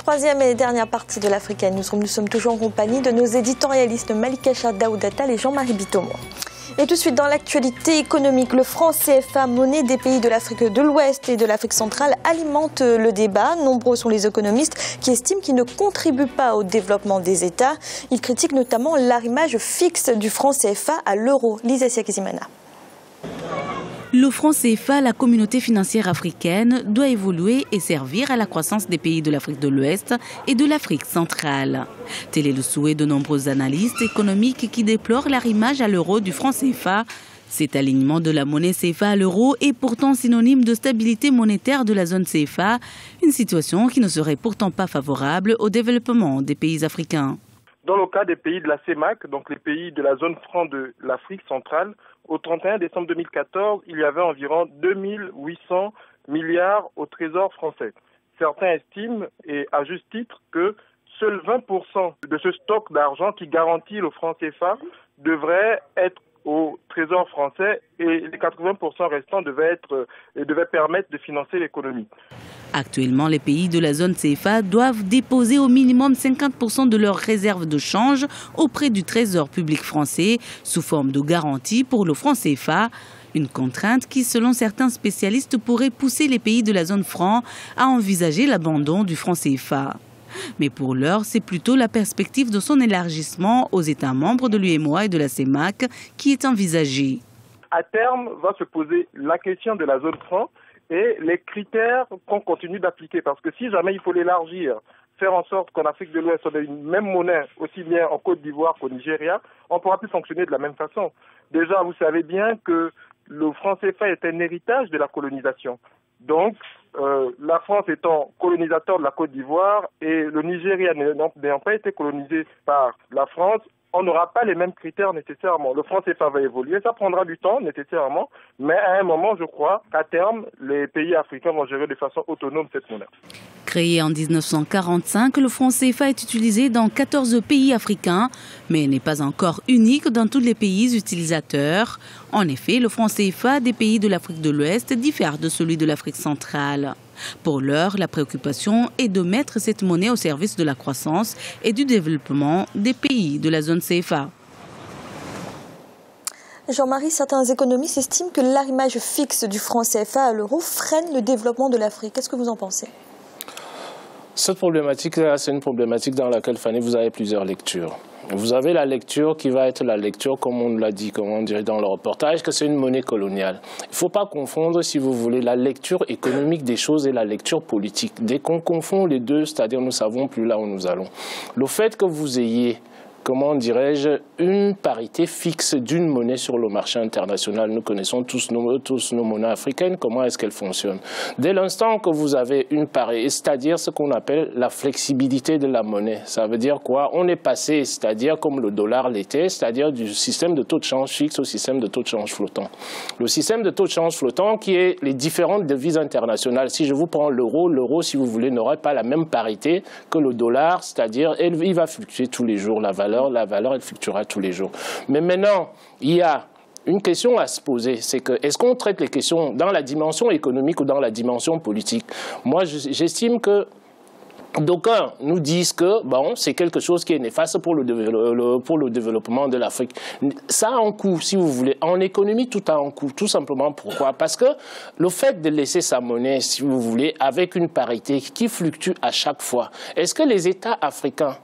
Troisième et dernière partie de l'Africa Newsroom. Nous sommes toujours en compagnie de nos éditorialistes Malika Daoudatal et Jean-Marie Bitomo. Et tout de suite dans l'actualité économique, le franc CFA, monnaie des pays de l'Afrique de l'Ouest et de l'Afrique centrale, alimente le débat. Nombreux sont les économistes qui estiment qu'il ne contribue pas au développement des États. Ils critiquent notamment l'arrimage fixe du franc CFA à l'euro. Lisa Siakizimana. Le franc CFA, la communauté financière africaine, doit évoluer et servir à la croissance des pays de l'Afrique de l'Ouest et de l'Afrique centrale. Tel est le souhait de nombreux analystes économiques qui déplorent l'arrimage à l'euro du franc CFA. Cet alignement de la monnaie CFA à l'euro est pourtant synonyme de stabilité monétaire de la zone CFA, une situation qui ne serait pourtant pas favorable au développement des pays africains. Dans le cas des pays de la CEMAC, donc les pays de la zone franc de l'Afrique centrale, au 31 décembre 2014, il y avait environ 2800 milliards au trésor français. Certains estiment, et à juste titre, que seuls 20% de ce stock d'argent qui garantit le franc CFA devrait être au trésor français et les 80% restants devaient permettre de financer l'économie. Actuellement, les pays de la zone CFA doivent déposer au minimum 50% de leurs réserves de change auprès du Trésor public français sous forme de garantie pour le franc CFA. Une contrainte qui, selon certains spécialistes, pourrait pousser les pays de la zone franc à envisager l'abandon du franc CFA. Mais pour l'heure, c'est plutôt la perspective de son élargissement aux États membres de l'UEMOA et de la CEMAC qui est envisagée. À terme, va se poser la question de la zone franc et les critères qu'on continue d'appliquer. Parce que si jamais il faut l'élargir, faire en sorte qu'en Afrique de l'Ouest, on ait une même monnaie, aussi bien en Côte d'Ivoire qu'au Nigeria, on ne pourra plus fonctionner de la même façon. Déjà, vous savez bien que le franc CFA est un héritage de la colonisation. Donc, la France étant colonisateur de la Côte d'Ivoire et le Nigeria n'ayant pas été colonisé par la France, on n'aura pas les mêmes critères nécessairement. Le franc CFA va évoluer, ça prendra du temps nécessairement, mais à un moment, je crois qu'à terme, les pays africains vont gérer de façon autonome cette monnaie. Créé en 1945, le franc CFA est utilisé dans 14 pays africains, mais n'est pas encore unique dans tous les pays utilisateurs. En effet, le franc CFA des pays de l'Afrique de l'Ouest diffère de celui de l'Afrique centrale. Pour l'heure, la préoccupation est de mettre cette monnaie au service de la croissance et du développement des pays de la zone CFA. Jean-Marie, certains économistes estiment que l'arrimage fixe du franc CFA à l'euro freine le développement de l'Afrique. Qu'est-ce que vous en pensez ? Cette problématique-là, c'est une problématique dans laquelle, Fanny, vous avez plusieurs lectures. Vous avez la lecture qui va être la lecture, comme on l'a dit, comme on dirait dans le reportage, que c'est une monnaie coloniale. Il ne faut pas confondre, si vous voulez, la lecture économique des choses et la lecture politique. Dès qu'on confond les deux, c'est-à-dire nous ne savons plus là où nous allons. Le fait que vous ayez, comment dirais-je, une parité fixe d'une monnaie sur le marché international. Nous connaissons tous nos monnaies africaines, comment est-ce qu'elles fonctionnent. Dès l'instant que vous avez une parité, c'est-à-dire ce qu'on appelle la flexibilité de la monnaie, ça veut dire quoi? On est passé, c'est-à-dire comme le dollar l'était, c'est-à-dire du système de taux de change fixe au système de taux de change flottant. Le système de taux de change flottant qui est les différentes devises internationales. Si je vous prends l'euro, si vous voulez, n'aurait pas la même parité que le dollar, c'est-à-dire il va fluctuer tous les jours, la valeur elle fluctuera tous les jours. Mais maintenant, il y a une question à se poser, c'est que est-ce qu'on traite les questions dans la dimension économique ou dans la dimension politique? Moi, j'estime que d'aucuns nous disent que bon, c'est quelque chose qui est néfaste pour le développement de l'Afrique. Ça a un coût, si vous voulez. En économie, tout a un coût. Tout simplement pourquoi? Parce que le fait de laisser sa monnaie, si vous voulez, avec une parité qui fluctue à chaque fois, est-ce que les États africains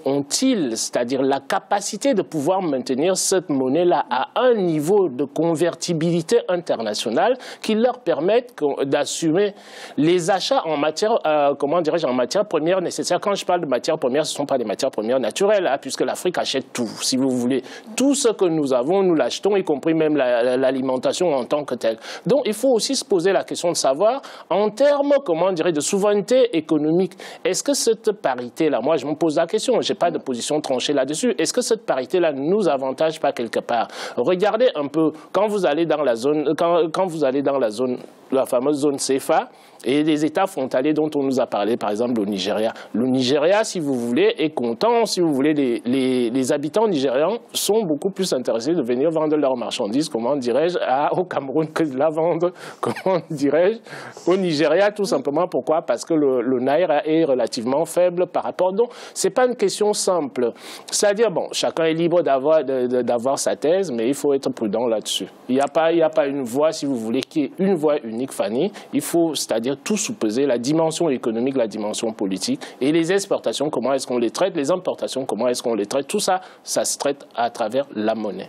ont-ils, c'est-à-dire la capacité de pouvoir maintenir cette monnaie-là à un niveau de convertibilité internationale qui leur permette d'assumer les achats en matière, en matière première nécessaire. Quand je parle de matières premières, ce ne sont pas des matières premières naturelles, hein, puisque l'Afrique achète tout, si vous voulez. Tout ce que nous avons, nous l'achetons, y compris même l'alimentation en tant que telle. Donc, il faut aussi se poser la question de savoir, en termes, de souveraineté économique, est-ce que cette parité-là, moi, je me pose la question, je n'ai pas de position tranchée là-dessus. Est-ce que cette parité-là ne nous avantage pas quelque part? Regardez un peu, quand vous allez dans la zone la fameuse zone CFA, et les États frontaliers dont on nous a parlé, par exemple le Nigeria. Le Nigeria, si vous voulez, est content, si vous voulez, les habitants nigérians sont beaucoup plus intéressés de venir vendre leurs marchandises, comment dirais-je, au Cameroun que de la vendre, comment dirais-je, au Nigeria, tout simplement. Pourquoi? Parce que le Naira est relativement faible par rapport. Donc, c'est pas une question simple. C'est-à-dire, bon, chacun est libre d'avoir sa thèse, mais il faut être prudent là-dessus. Il n'y a pas une voie, si vous voulez, qui est une voie unique, Fanny. Il faut, c'est-à-dire, tout sous-peser, la dimension économique, la dimension politique, et les exportations, comment est-ce qu'on les traite, les importations, comment est-ce qu'on les traite, tout ça, ça se traite à travers la monnaie.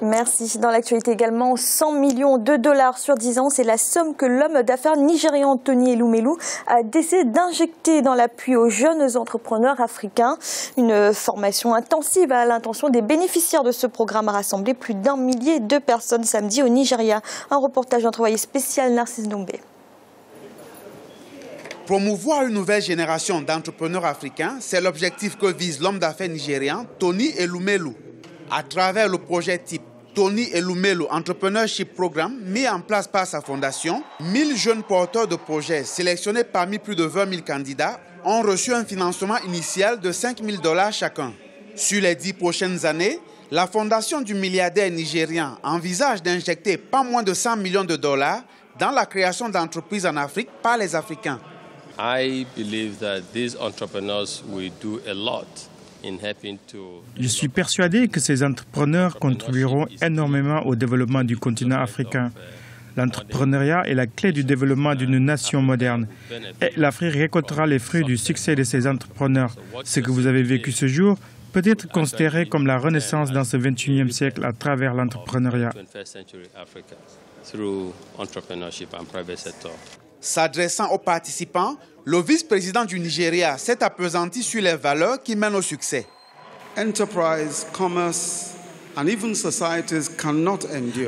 Merci. Dans l'actualité également, 100 millions de dollars sur 10 ans, c'est la somme que l'homme d'affaires nigérian Tony Elumelu a décidé d'injecter dans l'appui aux jeunes entrepreneurs africains. Une formation intensive à l'intention des bénéficiaires de ce programme a rassemblé plus d'1 millier de personnes samedi au Nigeria. Un reportage d'envoyé spécial Narcisse Dombé. Promouvoir une nouvelle génération d'entrepreneurs africains, c'est l'objectif que vise l'homme d'affaires nigérian Tony Elumelu. À travers le projet type Tony Elumelu Entrepreneurship Programme, mis en place par sa fondation, 1000 jeunes porteurs de projets sélectionnés parmi plus de 20 000 candidats ont reçu un financement initial de 5 000 $ chacun. Sur les 10 prochaines années, la fondation du milliardaire nigérian envisage d'injecter pas moins de 100 millions de dollars dans la création d'entreprises en Afrique par les Africains. I believe that these entrepreneurs will do a lot. Je suis persuadé que ces entrepreneurs contribueront énormément au développement du continent africain. L'entrepreneuriat est la clé du développement d'une nation moderne. Et l'Afrique récoltera les fruits du succès de ces entrepreneurs. Ce que vous avez vécu ce jour peut être considéré comme la renaissance dans ce 21e siècle à travers l'entrepreneuriat. S'adressant aux participants, le vice-président du Nigeria s'est appesanti sur les valeurs qui mènent au succès.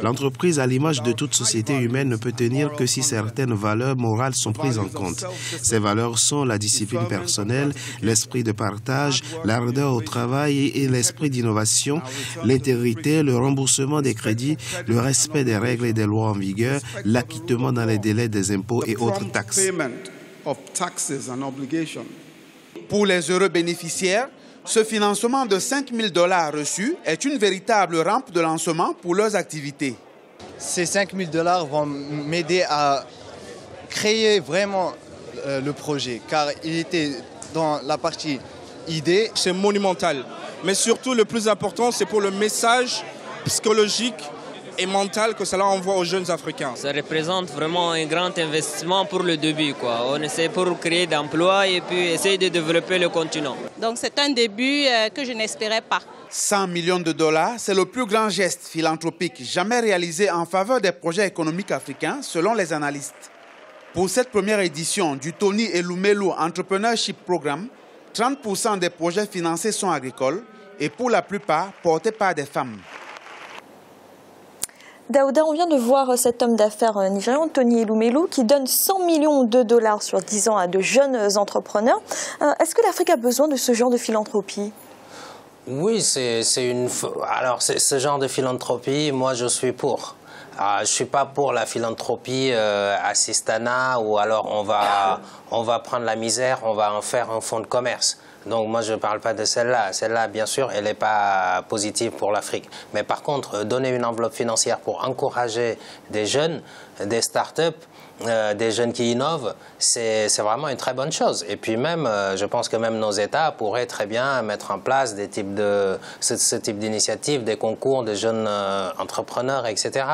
L'entreprise, à l'image de toute société humaine, ne peut tenir que si certaines valeurs morales sont prises en compte. Ces valeurs sont la discipline personnelle, l'esprit de partage, l'ardeur au travail et l'esprit d'innovation, l'intégrité, le remboursement des crédits, le respect des règles et des lois en vigueur, l'acquittement dans les délais des impôts et autres taxes. Pour les heureux bénéficiaires, ce financement de 5 000 $ reçus est une véritable rampe de lancement pour leurs activités. Ces 5 000 $ vont m'aider à créer vraiment le projet, car il était dans la partie idée. C'est monumental, mais surtout le plus important, c'est pour le message psychologique et mental que cela envoie aux jeunes Africains. Ça représente vraiment un grand investissement pour le début, quoi. On essaie pour créer d'emplois et puis essayer de développer le continent. Donc c'est un début que je n'espérais pas. 100 millions de dollars, c'est le plus grand geste philanthropique jamais réalisé en faveur des projets économiques africains, selon les analystes. Pour cette première édition du Tony Elumelu Entrepreneurship Programme, 30% des projets financés sont agricoles et pour la plupart portés par des femmes. Daouda, on vient de voir cet homme d'affaires nigérian, Tony Elumelu, qui donne 100 millions de dollars sur 10 ans à de jeunes entrepreneurs. Est-ce que l'Afrique a besoin de ce genre de philanthropie ? Oui, c'est ce genre de philanthropie, moi je suis pour. Je ne suis pas pour la philanthropie assistanat ou alors on va prendre la misère, on va en faire un fonds de commerce. Donc moi je ne parle pas de celle-là. Celle-là, bien sûr, elle n'est pas positive pour l'Afrique. Mais par contre, donner une enveloppe financière pour encourager des jeunes, des start-up, des jeunes qui innovent, c'est vraiment une très bonne chose. Et puis même, je pense que même nos États pourraient très bien mettre en place des types ce type d'initiatives, des concours de jeunes entrepreneurs, etc.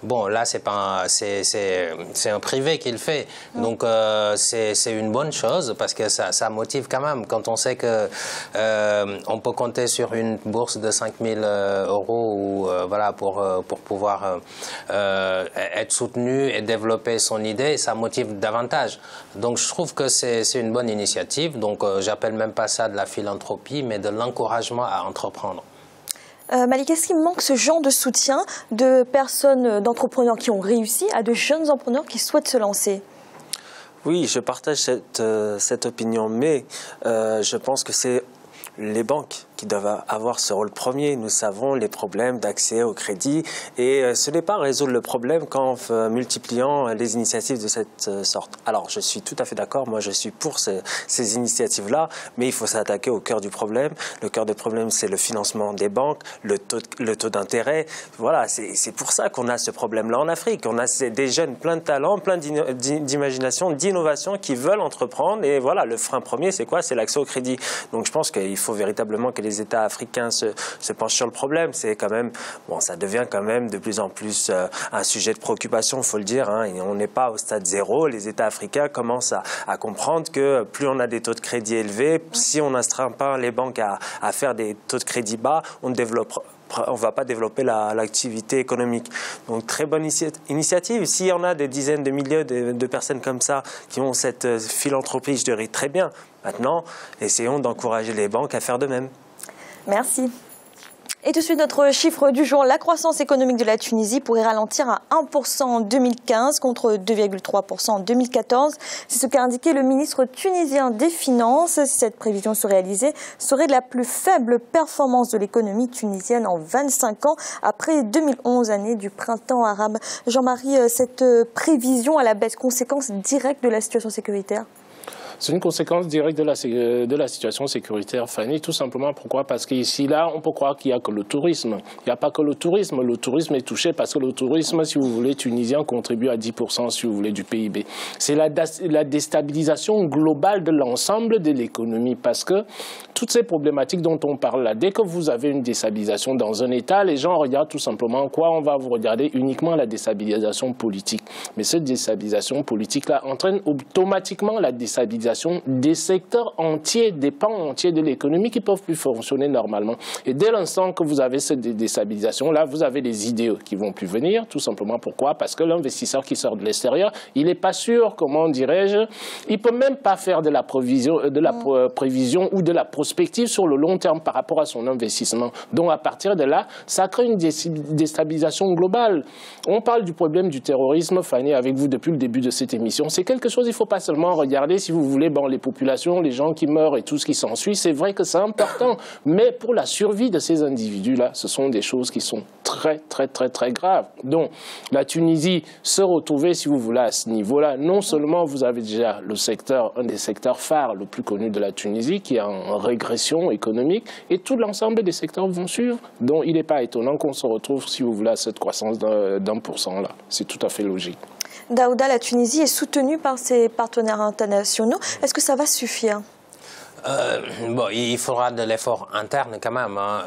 Bon, là, c'est un privé qui le fait. Donc, c'est une bonne chose parce que ça motive quand même. Quand on sait que on peut compter sur une bourse de 5 000 € ou, voilà, pour pouvoir être soutenu et développer son idée, ça motive davantage. Donc je trouve que c'est une bonne initiative. Donc j'appelle même pas ça de la philanthropie, mais de l'encouragement à entreprendre. Malik, est-ce qu'il manque ce genre de soutien de personnes, d'entrepreneurs qui ont réussi à de jeunes entrepreneurs qui souhaitent se lancer ? Oui, je partage cette opinion, mais je pense que c'est les banques qui doivent avoir ce rôle premier. Nous savons les problèmes d'accès au crédit et ce n'est pas résoudre le problème qu'en multipliant les initiatives de cette sorte. Alors, je suis tout à fait d'accord, moi je suis pour ces initiatives-là, mais il faut s'attaquer au cœur du problème. Le cœur du problème, c'est le financement des banques, le taux d'intérêt. Voilà, c'est pour ça qu'on a ce problème-là en Afrique. On a des jeunes plein de talents, plein d'imagination, d'innovation qui veulent entreprendre. Et voilà, le frein premier, c'est quoi? C'est l'accès au crédit. Donc je pense qu'il faut véritablement que les États africains se penchent sur le problème. C'est quand même, bon, ça devient quand même de plus en plus un sujet de préoccupation, il faut le dire. Hein. Et on n'est pas au stade zéro. Les États africains commencent à comprendre que plus on a des taux de crédit élevés, si on n'astreint pas les banques à faire des taux de crédit bas, on ne va pas développer l'activité économique. Donc très bonne initiative. S'il y en a des dizaines de milliers de personnes comme ça qui ont cette philanthropie, je dirais très bien. Maintenant, essayons d'encourager les banques à faire de même. Merci. Et tout de suite, notre chiffre du jour, la croissance économique de la Tunisie pourrait ralentir à 1% en 2015 contre 2,3% en 2014. C'est ce qu'a indiqué le ministre tunisien des Finances. Si cette prévision se réalisait, serait de la plus faible performance de l'économie tunisienne en 25 ans, après 2011, année du printemps arabe. Jean-Marie, cette prévision à la baisse, conséquence directe de la situation sécuritaire? C'est une conséquence directe de la situation sécuritaire, Fanny, tout simplement. Pourquoi? Parce qu'ici, là, on peut croire qu'il n'y a que le tourisme. Il n'y a pas que le tourisme. Le tourisme est touché parce que le tourisme, si vous voulez, tunisien, contribue à 10%, si vous voulez, du PIB. C'est la déstabilisation globale de l'ensemble de l'économie parce que toutes ces problématiques dont on parle là, dès que vous avez une déstabilisation dans un État, les gens regardent tout simplement quoi? On va vous regarder uniquement la déstabilisation politique. Mais cette déstabilisation politique-là entraîne automatiquement la déstabilisation des secteurs entiers, des pans entiers de l'économie qui ne peuvent plus fonctionner normalement. Et dès l'instant que vous avez cette déstabilisation, là, vous avez des idées qui ne vont plus venir. Tout simplement pourquoi? Parce que l'investisseur qui sort de l'extérieur, il n'est pas sûr, comment dirais-je, il ne peut même pas faire de la prévision ou de la prospective sur le long terme par rapport à son investissement. Donc à partir de là, ça crée une déstabilisation globale. On parle du problème du terrorisme, Fanny, avec vous depuis le début de cette émission. C'est quelque chose, il ne faut pas seulement regarder, si vous voulez, bon, les populations, les gens qui meurent et tout ce qui s'ensuit, c'est vrai que c'est important. Mais pour la survie de ces individus-là, ce sont des choses qui sont très, très, très, très graves. Donc, la Tunisie se retrouvait, si vous voulez, à ce niveau-là. Non seulement vous avez déjà le secteur, un des secteurs phares le plus connu de la Tunisie, qui est en régression économique, et tout l'ensemble des secteurs vont suivre. Donc, il n'est pas étonnant qu'on se retrouve, si vous voulez, à cette croissance d'1% là. C'est tout à fait logique. Daouda, la Tunisie est soutenue par ses partenaires internationaux. Est-ce que ça va suffire? Bon, il faudra de l'effort interne quand même. Hein.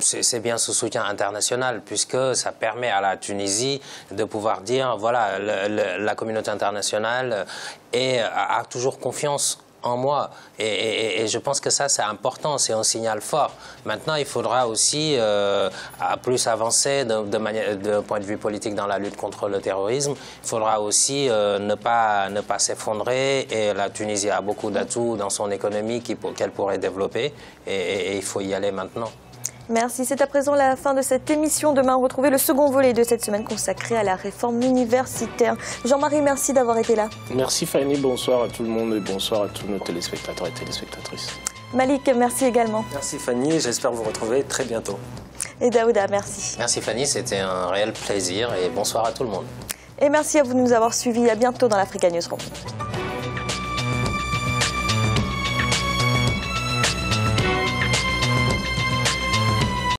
C'est bien ce soutien international puisque ça permet à la Tunisie de pouvoir dire, voilà, la communauté internationale a toujours confiance en moi. Et je pense que ça, c'est important, c'est un signal fort. Maintenant, il faudra aussi plus avancer d'un point de vue politique dans la lutte contre le terrorisme. Il faudra aussi ne pas s'effondrer. Et la Tunisie a beaucoup d'atouts dans son économie qu'elle pourrait développer. Et il faut y aller maintenant. Merci. C'est à présent la fin de cette émission. Demain, retrouvez le second volet de cette semaine consacré à la réforme universitaire. Jean-Marie, merci d'avoir été là. Merci Fanny, bonsoir à tout le monde et bonsoir à tous nos téléspectateurs et téléspectatrices. Malik, merci également. Merci Fanny, j'espère vous retrouver très bientôt. Et Daouda, merci. Merci Fanny, c'était un réel plaisir et bonsoir à tout le monde. Et merci à vous de nous avoir suivis. À bientôt dans l'Africa News Room.